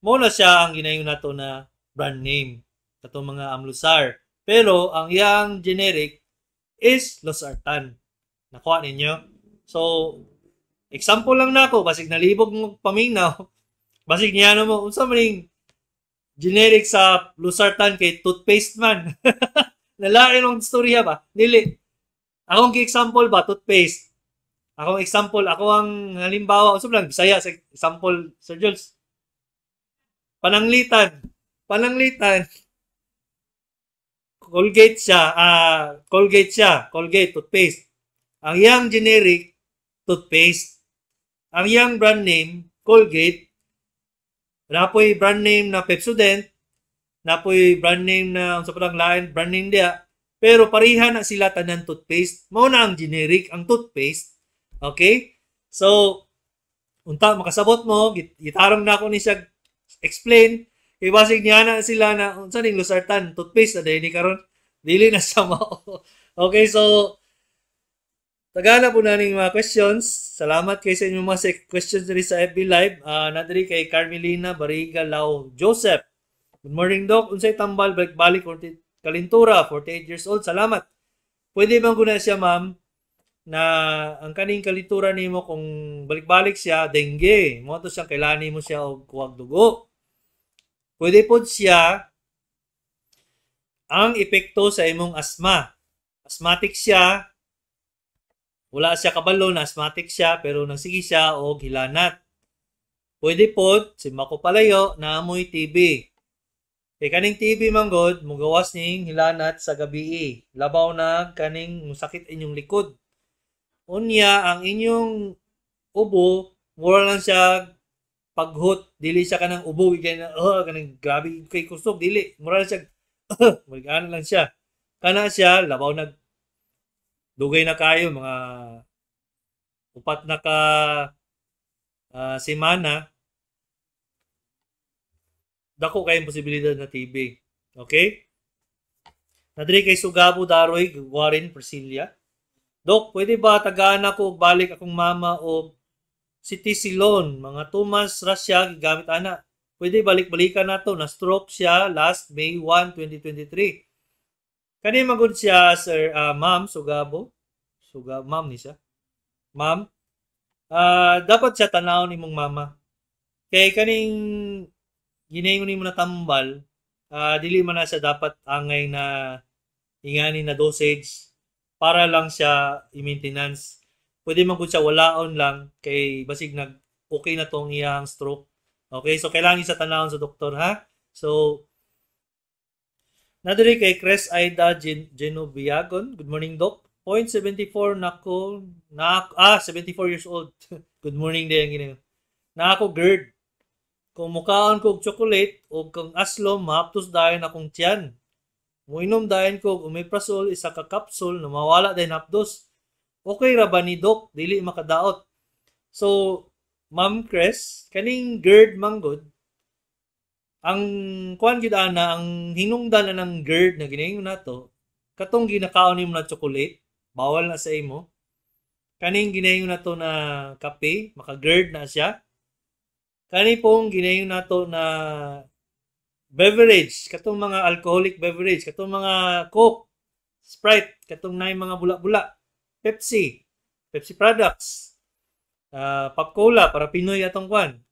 mo na siya ang ginayon nato na brand name katong mga Amlosar. Pero ang iyang generic is Losartan. Nakuha ninyo? So example lang nako, basig nalibog mo paminaw. Basig niya mo, unsa man generic sa Losartan kay toothpaste man. Nalain ang storya ba? Dili. Akong example ba, toothpaste. Akong example, ako ang halimbawa, usap lang, Bisaya sa example, Sir Jules. Pananglitan. Colgate siya, Colgate, toothpaste. Ang iyang generic, toothpaste. Ang iyang brand name, Colgate. Napoy brand name na Pepsodent. Napoy brand name na sa parang lain, brand name dia. Pero pareha na sila tanan toothpaste. Mao na ang generic, ang toothpaste. Okay? So, unta makasabot mo, gitarong na ako ni siya explain. Kay basig niya na sila na unsa ning Losartan, toothpaste na dili karon. Dili na sa mao. Okay, so tagana po na ning mga questions. Salamat kay sa inyong mga questions diri sa FB Live. Nadiri kay Carmelina Bariga Lao Joseph. Good morning, Doc. Unsay tambal balik kalintura, 48 years old. Salamat. Pwede bang guna siya, ma'am, na ang kaning kalintura nimo kung balik-balik siya, dengue. Mo to siyang kailangan mo siya og kuwag dugo. Pwede po siya ang epekto sa imong asthma. Asthmatic siya. Wala siya kabalo na asthmatic siya pero nagsige siya og hilanat. Pwede po si makopalayo na amoy TB. Kay kaning TB manggod mugawas ning hilanat sa gabi. Labaw na kaning musakit inyong likod. Unya ang inyong ubo mura lang siya paghot, dili siya kanang ubo kay na kanang grabe kay kusog dili. Mura lang siya magana lang siya. Kana siya labaw nag dugay na kayo mga upat na ka semana dako kayong posibilidad na TB. Okay? Nadiri kay Sugabo Daroy Warren Persilia. Dok, pwede ba tagaan ako balik akong mama o Citisilon, mga 2 months ra siya gigamit ana. Pwede balik-balikan nato na stroke siya last May 1, 2023. Kani magud siya Sir Ma'am Sugabo. Ma'am ni siya. Ma'am, dapat siya tanawon nimong mama. Kay kaning ginayon nimo na tambal, dili man na siya dapat angay na ingani na dosage para lang siya i-maintenance. Pwede man gud siya walaon lang kay basig nag okay na tong iyang stroke. Okay, so kailangan sa tanawon sa doktor ha. So nadiri kay Chris Aida Genoviagon. Good morning, Doc. 0.74 nako 74 years old. Good morning din gini. Na ako GERD. Kung mukaon ko og chocolate o kung aslom mahaptos dayon akong tiyan. Muinom dayon ko omeprazole isa ka capsule na mawala dayon hapdos. Okay ra ba ni Doc? Dili makadaot. So, Ma'am Chris, kaning GERD manggod ang kuan gid ana ang hinungdan na ng GERD na ginaingon nato katong ginakaon nimo na chocolate bawal na sa imo kaning ginaingon nato na kape maka-GERD na siya kani pong ginaingon nato na beverage katong mga alcoholic beverage katong mga Coke, Sprite katong nay mga bula-bula, Pepsi products, Pop Cola para Pinoy atong kwan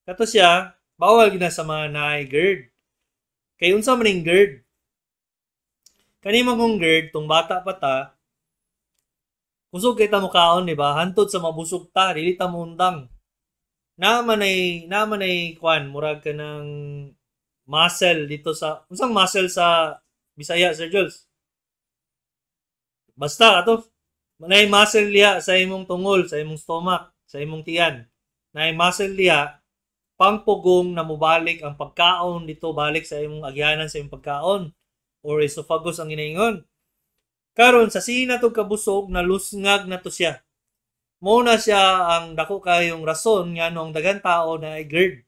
kato siya bawal gid na sa mga naay GERD. Kay unsa man ning GERD? Kani man kong GERD tong bata pa ta, kusog kita mo kaon, di ba? Hantod sa mabusog ta, dili ta mo undang. Naman ay kwan, murag ka ng muscle dito sa, unsang muscle sa Bisaya, Sir Jules? Basta, ato, nay muscle liya sa imong tungol, sa imong stomach, sa imong tiyan. Nay muscle liya, pangpugong na mubalik ang pagkaon dito balik sa imong agyanan sa imong pagkaon or esophagus ang ginaingon. Karon sa sina tog kabusog na lusngag na to siya. Mo na siya ang dako kayong rason nga ang daghang tao na ay GERD.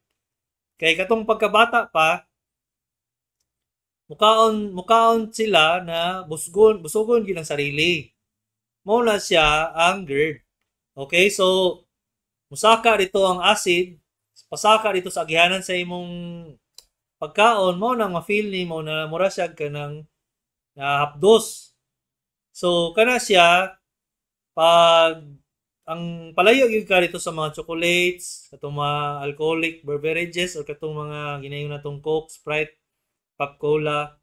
Kay katong pagkabata pa mukaon sila na busugon gid ang sarili. Mo na siya ang GERD. Okay, so musaka dito ang acid pasaka dito sa agyanan sa imong pagkaon mo nang ma-feel ni mo na mura siya ka ng hapdos. So kana siya pag ang palayo gyud ka dito sa mga chocolates, katong mga alcoholic beverages or katong mga ginayon natong Coke, Sprite, Pop Cola,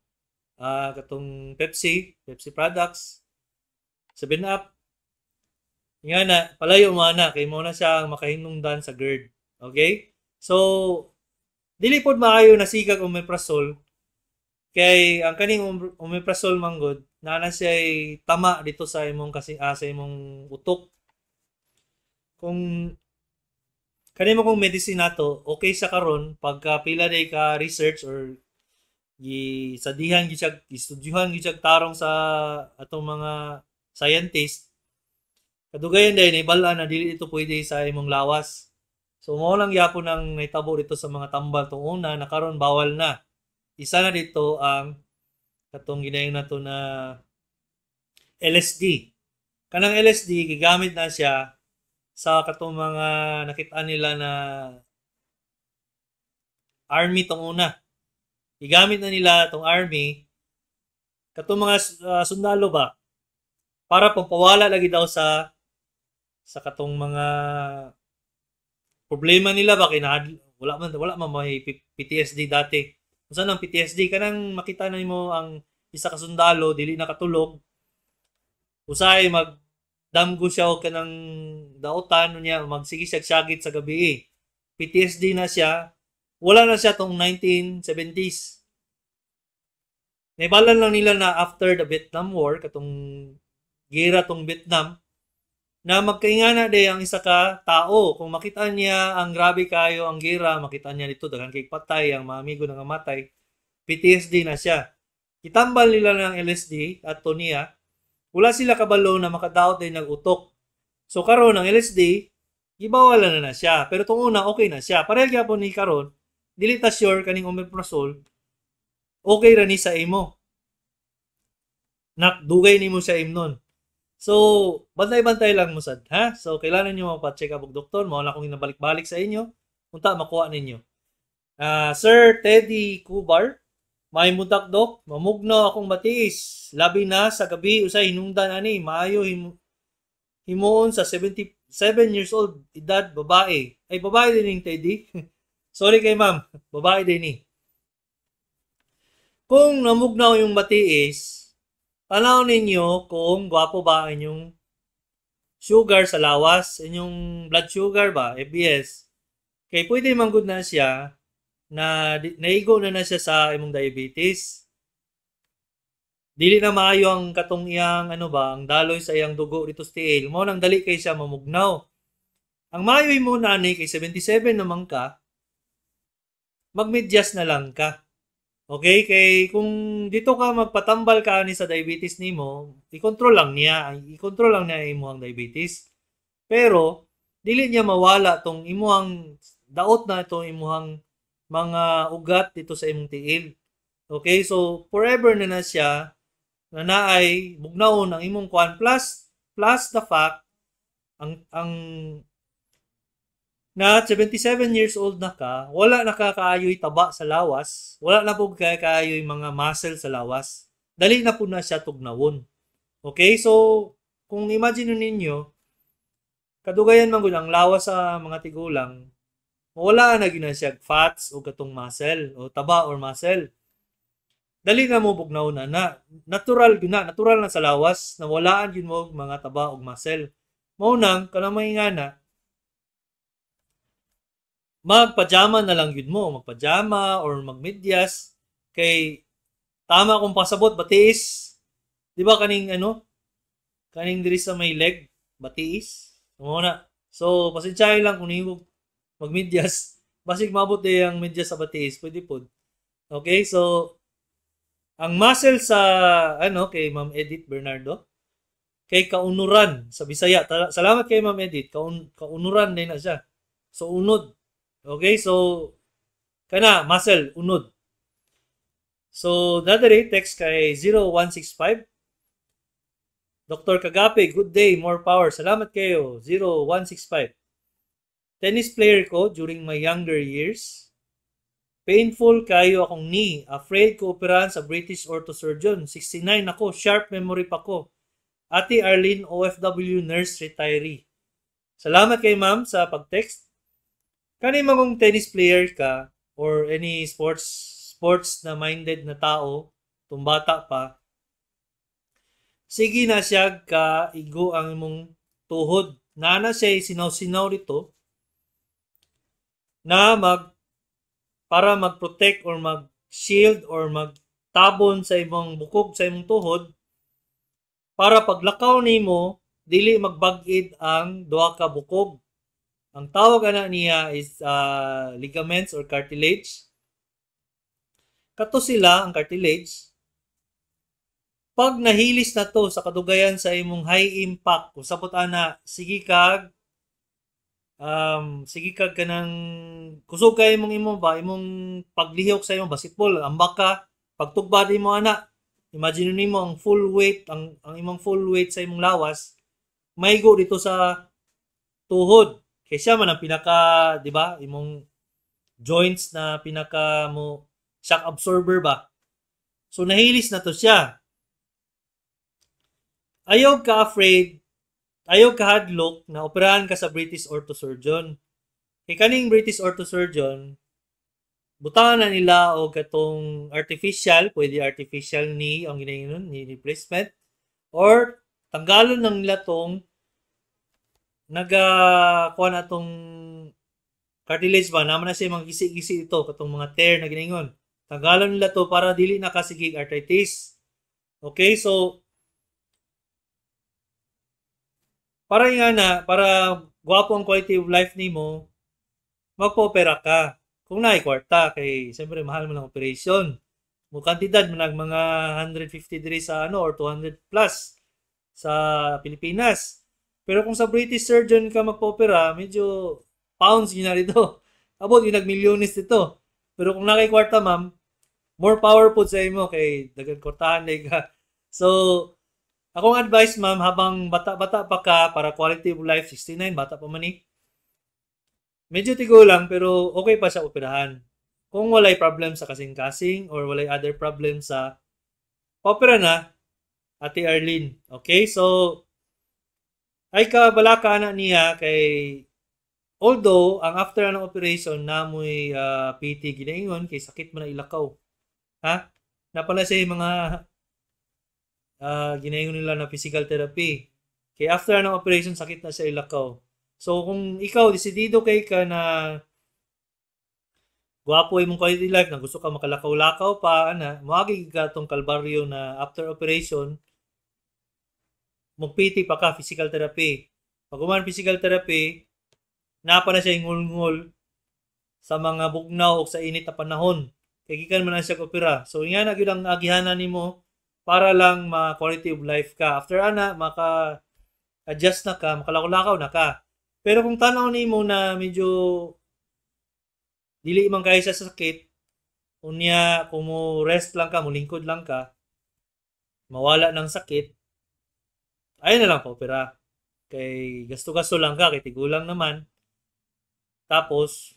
katong Pepsi products, 7-Up. Nga na, palayo mo na kay mo na siya makahinungdan sa GERD. Okay? So, dili pod maayo na sigag omeprazole kay ang kaning omeprazole manggod na siya ay tama dito sa imong sa imong utok. Kung kanimo kung medicine nato, okay sa karon pagka pila day ka research or sadihan gyud siya istudyuhan gyud siya tarong sa atong mga scientist. Kadugayan day naibal-an na dili ito pwede sa imong lawas. So, mo lang yapon ang naitabo dito sa mga tambal. Itong una, na karon bawal na. Isa na dito ang katong ginayon na to na LSD. Kanang LSD, gigamit na siya sa katong mga nakita nila na army tong una. Gigamit na nila tong army katong mga sundalo ba para pampawala lagi daw sa katong mga problema nila ba kay wala man may PTSD dati. Unsa nang PTSD kanang makita na nimo ang isa ka sundalo dili nakatulog. Usay magdamgo siya og kanang daotan niya magsige siya sagit sa gabi. PTSD na siya. Wala na siya tong 1970s. Naibalan lang nila na after the Vietnam War katong gera tong Vietnam na magkaingana day ang isa ka tao. Kung makita niya ang grabe kayo ang gera, makita niya dito daghang kay patay, ang mga amigo nga matay, PTSD na siya. Itambal nila ng LSD at niya, wala sila kabalo na makadaot din ng utok. So karon ang LSD, gibawalan na siya. Pero tong una okay na siya. Pareha gyapon ni karon, dili ta sure kaning omeprazole okay ra ni sa imo. Nakdugay nimo sa imnon. So, bantay-bantay lang mo sad, ha? So, kailangan niyo magpa-check up og doktor, mao na akong nabalik-balik sa inyo, unta makuha ninyo. Sir Teddy Kubar, may mudak dok, mamugno akong matiis, labi na sa gabi usay hinungdan ani, maayo himuon sa 77 years old, edad babae. Ay babae din ning Teddy. Sorry kay ma'am, babae din ni. Kung namugnaw yung matiis, tanaw ninyo kung gwapo ba ang inyong sugar sa lawas, inyong blood sugar ba, FBS. Kaya pwede manggod na siya na naigo na siya sa imong diabetes. Dili na maayo ang katong iyang ang daloy sa iyang dugo dito sa tiil. Mo nang dali kay siya mamugnaw. Ang maayo mo na ni kay 77 naman ka, magmedyas na lang ka. Okay, kay kung dito ka magpatambal ka ani sa diabetes nimo, i-control lang niya imo ang diabetes. Pero dili niya mawala tong imuhang daot na itong imuhang mga ugat dito sa imong tiil. Okay, so forever na siya na naay bugnaon ang imong kuan plus the fact ang na 77 years old na ka, wala na kaayoy taba sa lawas, wala na po kaayoy mga muscle sa lawas. Dali na po na siya tugnawon. Okay, so kung imagine ninyo, kadugayan man gud ang lawas sa mga tigulang, wala na gyud siya fats o katong muscle o taba or muscle. Dali na mo bugnaw na natural na sa lawas na walaan gyud mo mga taba ug muscle. Mao nang kanang mahingana magpajama na lang gyud mo, magpajama or magmedyas kay tama kung pasabot batiis. Di ba kaning diri sa may leg batiis. Muna. So pasensyahay lang kung nimo magmedyas. Basig mabot day ang medyas sa batiis, pwede pod. Okay, so ang muscle sa kay Ma'am Edith Bernardo kay kaunuran sa Bisaya. Salamat kay Ma'am Edith. Kaunuran din na siya. So unod. Okay, so kana muscle unod. So dadari text kay 0165. Dr. Kagape, good day, more power. Salamat kayo. 0165. Tennis player ko during my younger years. Painful kayo akong knee. Afraid ko operahan sa British orthosurgeon. 69 ako. Sharp memory pa ko. Ate Arlene, OFW nurse retiree. Salamat kay ma'am sa pag-text. Kani magong tennis player ka or any sports na minded na tao, tumbata pa, sige na siya ka igo ang imong tuhod. Nana siya sinaw-sinaw dito na para mag-protect or mag-shield or magtabon sa imong bukog sa imong tuhod para paglakaw nimo dili magbag-id ang duha ka bukog. Ang tawag ana niya is ligaments or cartilage. Kato sila ang cartilage. Pag nahilis na to sa kadugayan sa imong high impact, kung sabot ana, sige kag kanang kusog kay imong paglihok sa imong basketball, ambak ka, pagtugba mo ana, imagine nimo ang full weight, ang imong full weight sa imong lawas, maigo dito sa tuhod. Kaya siya man ang pinaka, di ba, imong joints na pinaka mo shock absorber ba. So nahilis na to siya. Ayaw ka afraid, ayaw ka hadlok na operahan ka sa British orthosurgeon. Kay kaning British orthosurgeon, butangan na nila o katong artificial, pwede artificial knee ang ginayon knee replacement, or tanggalon ng nila tong kuha na tong cartilage ba, naman na siya mga gisi-gisi ito, katong mga tear na ginayon. Tanggalon nila to para dili nakasigig arthritis. Okay, so para gwapo ang quality of life nimo, magpo-opera ka. Kung naay kwarta, kay siyempre mahal mo ng operation. Mo kantidad mo mga 150 diri sa or 200 plus sa Pilipinas. Pero kung sa British surgeon ka magpo-opera, medyo pounds yun na rito. Abot yung nag-milyones dito. Pero kung nakay kwarta, ma'am, more power po sa imo kay dagan kwartahan ka. So, akong advice, ma'am, habang bata-bata pa ka para quality of life, 69, bata pa man medyo tigo lang, pero okay pa siya operahan. Kung walay problem sa kasing-kasing or walay other problem sa opera na, Ate Arlene. Okay, so ay kabalaka na niya kay although ang after ng operation namoy PT ginaingon kay sakit man na ilakaw. Ha? Napala siya yung mga ginaingon nila na physical therapy. Kay after ng operation sakit na siya ilakaw. So kung ikaw desidido kay ka na gwapo imong quality life na gusto ka makalakaw-lakaw pa moagi ka tong kalbaryo na after operation mag-PT pa ka, physical therapy. Pag uman physical therapy, napa na siya ingul-ngul sa mga bugnaw o sa init na panahon. Kaya gikan man na siya opera. So, nga na ang agihanan nimo para lang ma-quality of life ka. After maka-adjust na ka, makalakaw-lakaw na ka. Pero kung tanaw nimo na medyo dili man kayo sa sakit, unya kung mo rest lang ka, mo lingkod lang ka, mawala ng sakit, ayun na lang po, opera. Kay gasto-gasto lang ka, kay tigulang naman. Tapos,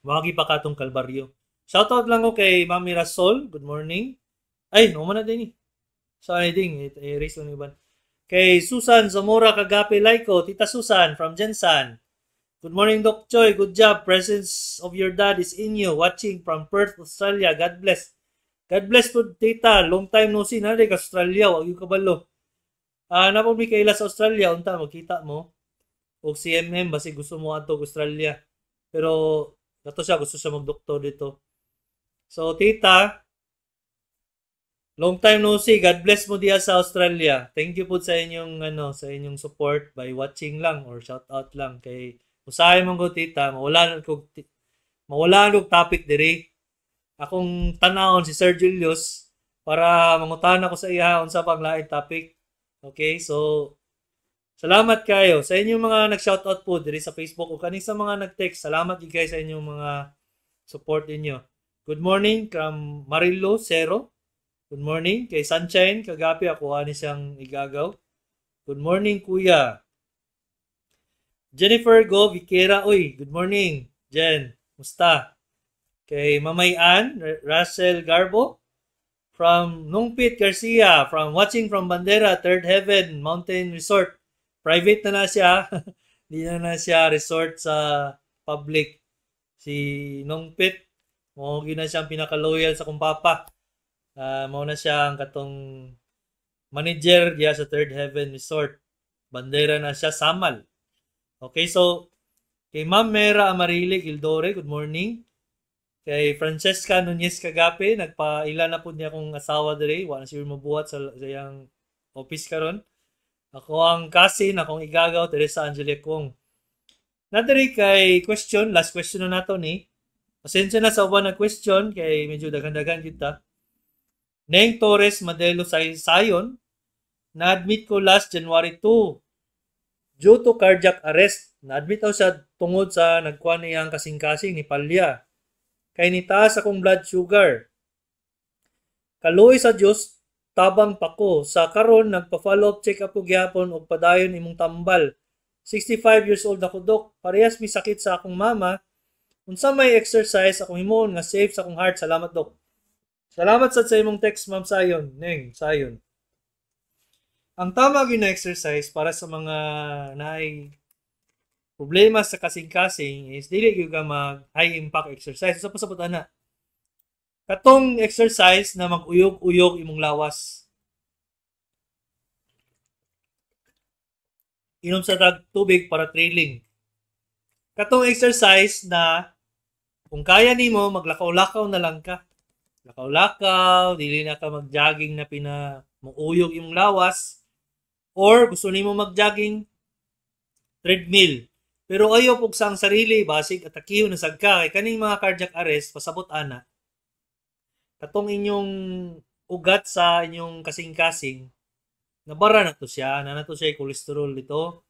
wagi pa katong kalbaryo. Shoutout lang ko kay Mami Rasol. Good morning. Ay, naman na din eh. Sorry ding, i-erase lang iban. Kay Susan Zamora Kagape Laiko, Tita Susan from Jensan. Good morning, Doc Choi. Good job. Presence of your dad is in you. Watching from Perth, Australia. God bless. God bless po, Tita. Long time no see. Nari ka Australia. Wag yung kabalo. Napag may kaila sa Australia. Unta, magkita mo. O CMM, basi gusto mo ato Australia. Pero, gato siya. Gusto siya mag-doktor dito. So, Tita, long time no see. God bless mo diya sa Australia. Thank you po sa inyong sa inyong support by watching lang or shout out lang kay usahay mong ko, Tita. Mawala kog topic diri. Akong tanawon si Sir Julius para mangutan ako sa iya unsa pang lain topic. Okay? So salamat kayo sa inyong mga nag-shoutout po diri sa Facebook o kaning sa mga nag-text. Salamat gid guys sa inyong mga support ninyo. Good morning from Marilo Cero. Good morning kay Sunshine Kagapi, ako ani siyang igagaw. Good morning kuya. Jennifer Go Viquera, uy, good morning. Jen, musta? Kay Mamay Ann Russell Garbo from Nungpit Garcia, from watching from Bandera, Third Heaven Mountain Resort. Private na siya. Hindi na siya resort sa public. Si Nungpit, mo gina siyang pinaka-loyal sa kumpapa. Mao na siya ang katong manager diya sa Third Heaven Resort. Bandera na siya, Samal. Okay, so kay Ma'am Mera Amarili Gildore, good morning. Kay Francesca Nunez Kagape, nagpaila na po niya akong asawa diri, wala siya mabuhat sa iyang office karon. Ako ang cousin, akong igagaw, Teresa Angelique Kong. Nadiri kay question, last question na nato ni. Pasensya na sa uban na question, kay medyo dagan-dagan kita. Neng Torres Madelo Sayon, na-admit ko last January 2. Due to cardiac arrest, na-admit daw siya tungod sa nagkuhan niyang kasing-kasing ni Palya. Kay nitaas akong blood sugar. Kaluoy sa Diyos, tabang pa ko. Sa karon nagpa-follow up check up ko gyapon og padayon imong tambal. 65 years old ako, Dok. Parehas mi sakit sa akong mama. Unsa may exercise akong himuon nga safe sa akong heart. Salamat, Dok. Salamat sa imong text, Ma'am Sayon. Neng, Sayon. Ang tama gyud na exercise para sa mga naay problema sa kasing-kasing is dili gyud ka mag high impact exercise. Sa pasabot ana. Katong exercise na mag-uyog-uyog imong lawas. Inom sa tubig para trailing. Katong exercise na kung kaya nimo maglakaw-lakaw na lang ka. Lakaw-lakaw, dili na ka mag-jogging na muuyog imong lawas. Or gusto nimo mag-jogging, treadmill. Pero ayaw pug sang sarili, basig at akiyo na sagka. Kay kaning mga cardiac arrest, pasabot ana. Katong inyong ugat sa inyong kasing-kasing, nabara na to siya, na to siya cholesterol dito.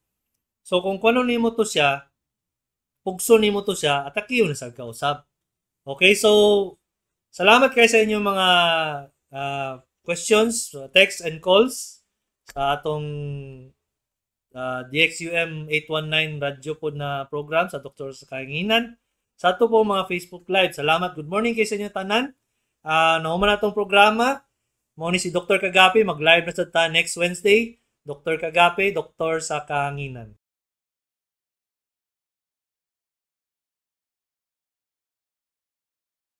So kung kuno nimo to siya, pugso nimo to siya, at akiyo na sagka usab. Okay, so salamat kayo sa inyong mga questions, texts and calls sa atong DXUM 819 radyo po na program sa Doktor sa Kainginan. Sa ato po mga Facebook Live. Salamat. Good morning kayo sa inyo tanan. Nauman na itong programa. Mo ni si Dr. Kagapi. Mag-live na sa next Wednesday. Dr. Kagapi, Doktor sa Kainginan.